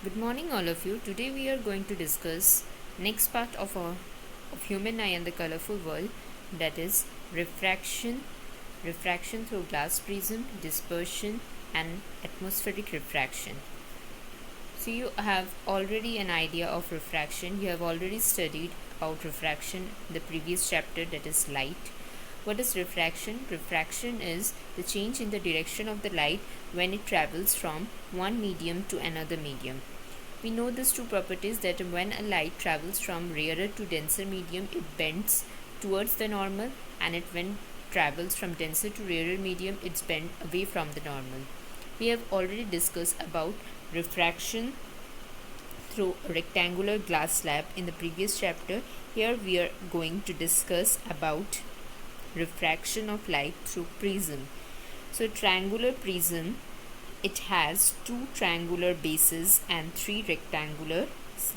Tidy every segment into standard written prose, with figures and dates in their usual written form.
Good morning, all of you. Today we are going to discuss next part of human eye and the colorful world, that is refraction through glass prism, dispersion, and atmospheric refraction. So you have already an idea of refraction. You have already studied about refraction in the previous chapter, that is light. What is refraction? Refraction is the change in the direction of the light when it travels from one medium to another medium. We know these two properties, that when a light travels from rarer to denser medium, it bends towards the normal, and when travels from denser to rarer medium, it's bent away from the normal. We have already discussed about refraction through a rectangular glass slab in the previous chapter. Here we are going to discuss about refraction of light through prism. So triangular prism, it has two triangular bases and three rectangular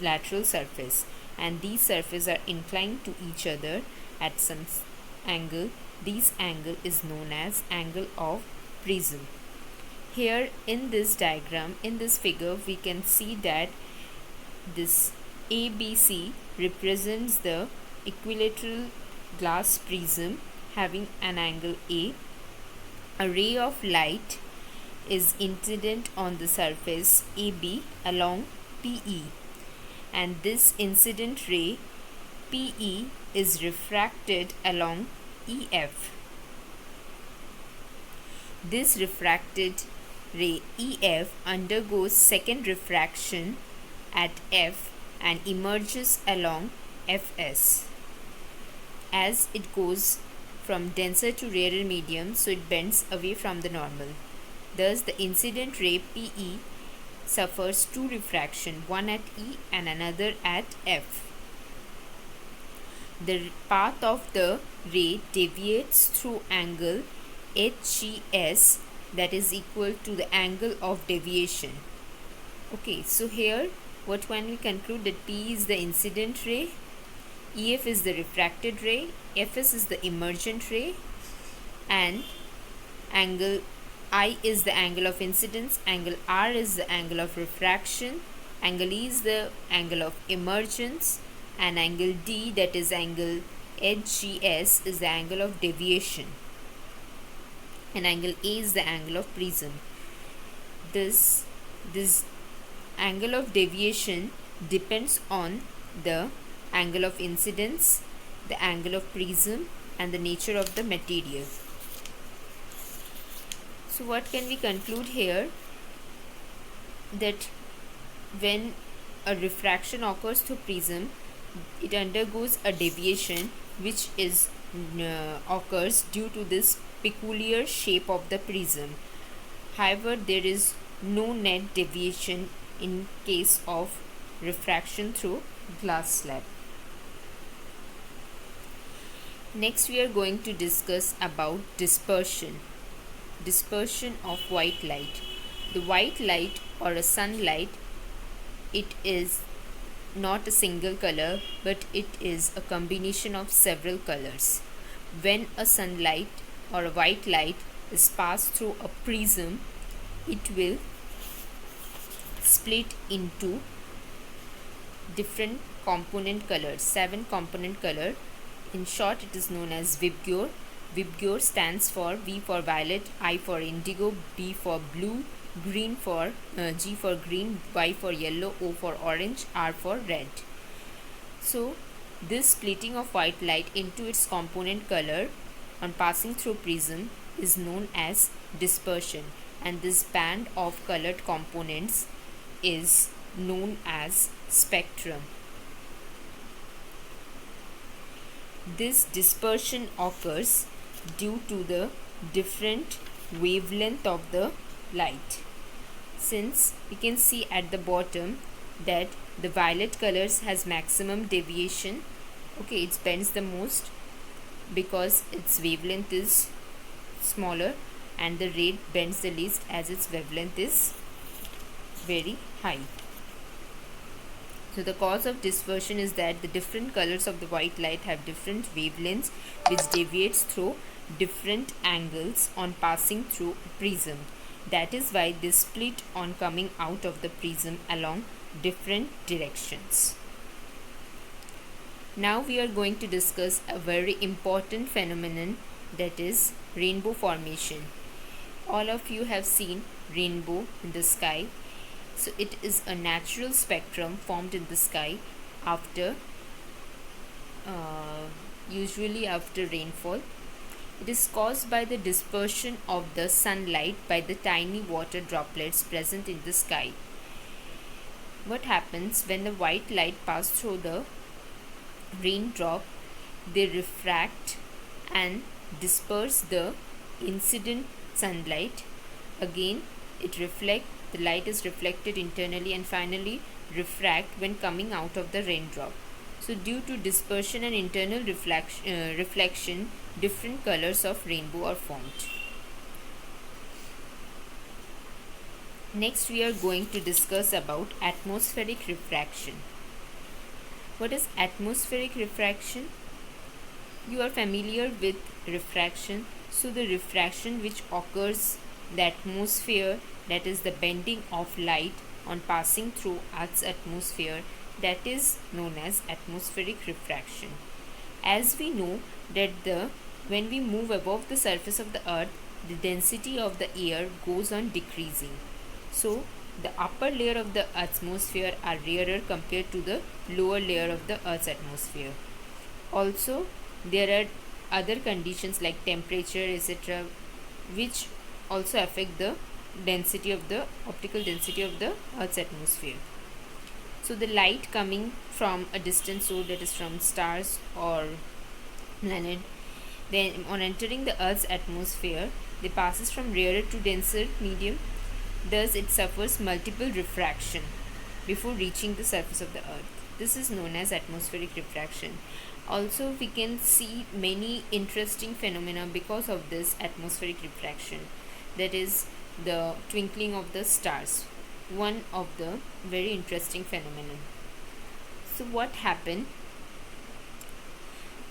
lateral surface, and these surfaces are inclined to each other at some angle. This angle is known as angle of prism. Here in this diagram, in this figure, we can see that this ABC represents the equilateral glass prism having an angle A. A ray of light is incident on the surface AB along PE, and this incident ray PE is refracted along EF. This refracted ray EF undergoes second refraction at F and emerges along FS. As it goes from denser to rarer medium, so it bends away from the normal. Thus, the incident ray PE suffers two refraction, one at E and another at F. The path of the ray deviates through angle HGS, that is equal to the angle of deviation. Okay, so here what can we conclude? That P is the incident ray, EF is the refracted ray, FS is the emergent ray, and angle I is the angle of incidence, angle R is the angle of refraction, angle E is the angle of emergence, and angle D, that is angle HGS, is the angle of deviation, and angle A is the angle of prism. This angle of deviation depends on the angle of incidence, the angle of prism, and the nature of the material. So what can we conclude here? That when a refraction occurs through prism, it undergoes a deviation which is occurs due to this peculiar shape of the prism. However, there is no net deviation in case of refraction through glass slab. Next, we are going to discuss about dispersion of white light. The white light, or a sunlight, it is not a single color, but it is a combination of several colors. When a sunlight or a white light is passed through a prism, it will split into different component colors, 7 component color. In short, it is known as VIBGYOR. VIBGYOR stands for V for violet, I for indigo, B for blue, green for G for green, Y for yellow, O for orange, R for red. So this splitting of white light into its component color on passing through prism is known as dispersion, and this band of colored components is known as spectrum. This dispersion occurs due to the different wavelength of the light. Since we can see at the bottom that the violet colors has maximum deviation, okay, it bends the most because its wavelength is smaller, and the red bends the least as its wavelength is very high. So the cause of dispersion is that the different colors of the white light have different wavelengths which deviates through different angles on passing through a prism. That is why they split on coming out of the prism along different directions. Now we are going to discuss a very important phenomenon, that is rainbow formation. All of you have seen rainbow in the sky. So it is a natural spectrum formed in the sky after usually after rainfall. It is caused by the dispersion of the sunlight by the tiny water droplets present in the sky. What happens when the white light passes through the raindrop? They refract and disperse the incident sunlight. Again, the light is reflected internally and finally refract when coming out of the raindrop. So due to dispersion and internal reflection, different colors of rainbow are formed. Next we are going to discuss about atmospheric refraction. What is atmospheric refraction? You are familiar with refraction. So the refraction which occurs in the atmosphere, that is the bending of light on passing through Earth's atmosphere, that is known as atmospheric refraction. As we know that when we move above the surface of the earth, the density of the air goes on decreasing. So the upper layer of the atmosphere are rarer compared to the lower layer of the earth's atmosphere. Also there are other conditions like temperature, etc., which also affect the optical density of the earth's atmosphere. So the light coming from a distant source, that is from stars or planet, then on entering the earth's atmosphere, they passes from rarer to denser medium. Thus it suffers multiple refraction before reaching the surface of the earth. This is known as atmospheric refraction. Also we can see many interesting phenomena because of this atmospheric refraction, that is the twinkling of the stars, one of the very interesting phenomenon. So what happened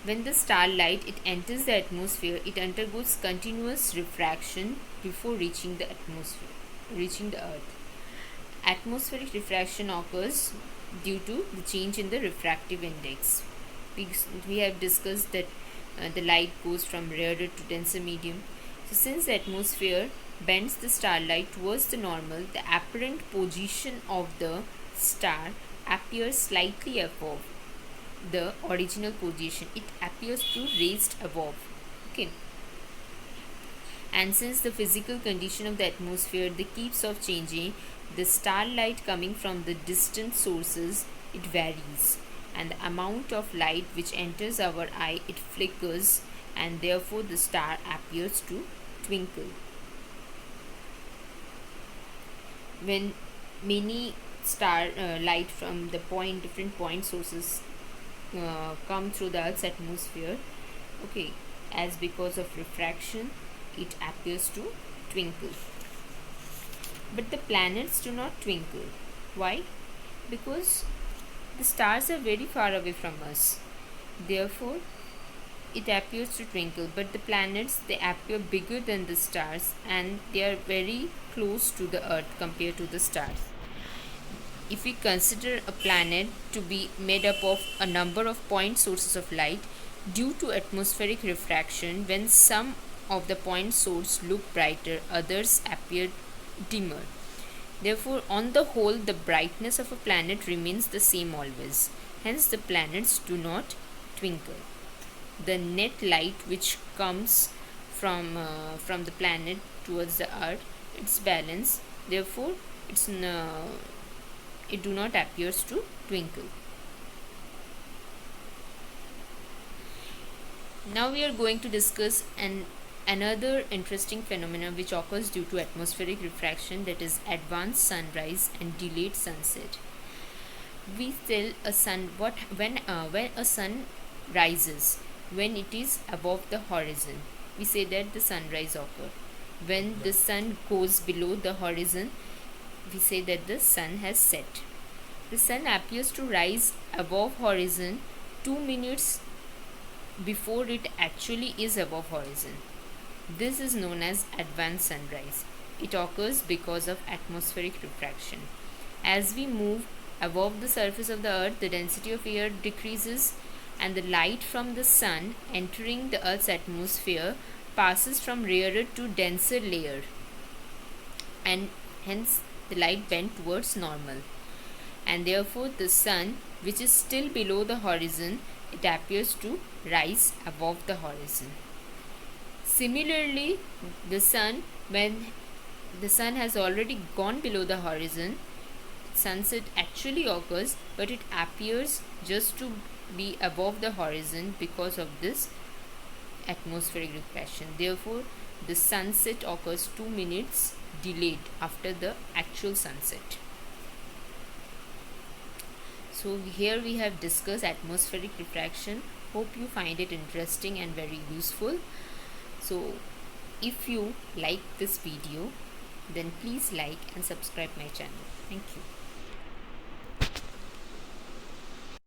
when the starlight it enters the atmosphere? It undergoes continuous refraction before reaching the earth. Atmospheric refraction occurs due to the change in the refractive index. We have discussed that the light goes from rarer to denser medium. So since the atmosphere bends the starlight towards the normal, the apparent position of the star appears slightly above the original position. It appears to raised above. Okay. And since the physical condition of the atmosphere keeps of changing, the starlight coming from the distant sources, it varies, and the amount of light which enters our eye, it flickers, and therefore the star appears to twinkle. When many light from the different point sources come through the Earth's atmosphere, okay, as because of refraction, it appears to twinkle. But the planets do not twinkle. Why? Because the stars are very far away from us. Therefore, it appears to twinkle. But the planets, they appear bigger than the stars, and they are very close to the earth compared to the stars. If we consider a planet to be made up of a number of point sources of light, due to atmospheric refraction, when some of the point source look brighter, others appear dimmer. Therefore, on the whole, the brightness of a planet remains the same always. Hence, the planets do not twinkle. The net light which comes from the planet towards the earth, it's balanced. Therefore, it do not appears to twinkle. Now we are going to discuss another interesting phenomenon which occurs due to atmospheric refraction, that is advanced sunrise and delayed sunset. We tell when a sun rises, when it is above the horizon, we say that the sunrise occurs. When the sun goes below the horizon, we say that the sun has set. The sun appears to rise above horizon 2 minutes before it actually is above horizon. This is known as advanced sunrise. it occurs because of atmospheric refraction. As we move above the surface of the earth, the density of air decreases, and the light from the sun entering the earth's atmosphere passes from rarer to denser layer, and hence the light bent towards normal. And therefore the sun, which is still below the horizon, it appears to rise above the horizon. Similarly, the sun, when the sun has already gone below the horizon, sunset actually occurs, but it appears just to be above the horizon because of this atmospheric refraction. Therefore, the sunset occurs 2 minutes delayed after the actual sunset. So here we have discussed atmospheric refraction. Hope you find it interesting and very useful. So if you like this video, then please like and subscribe my channel. Thank you.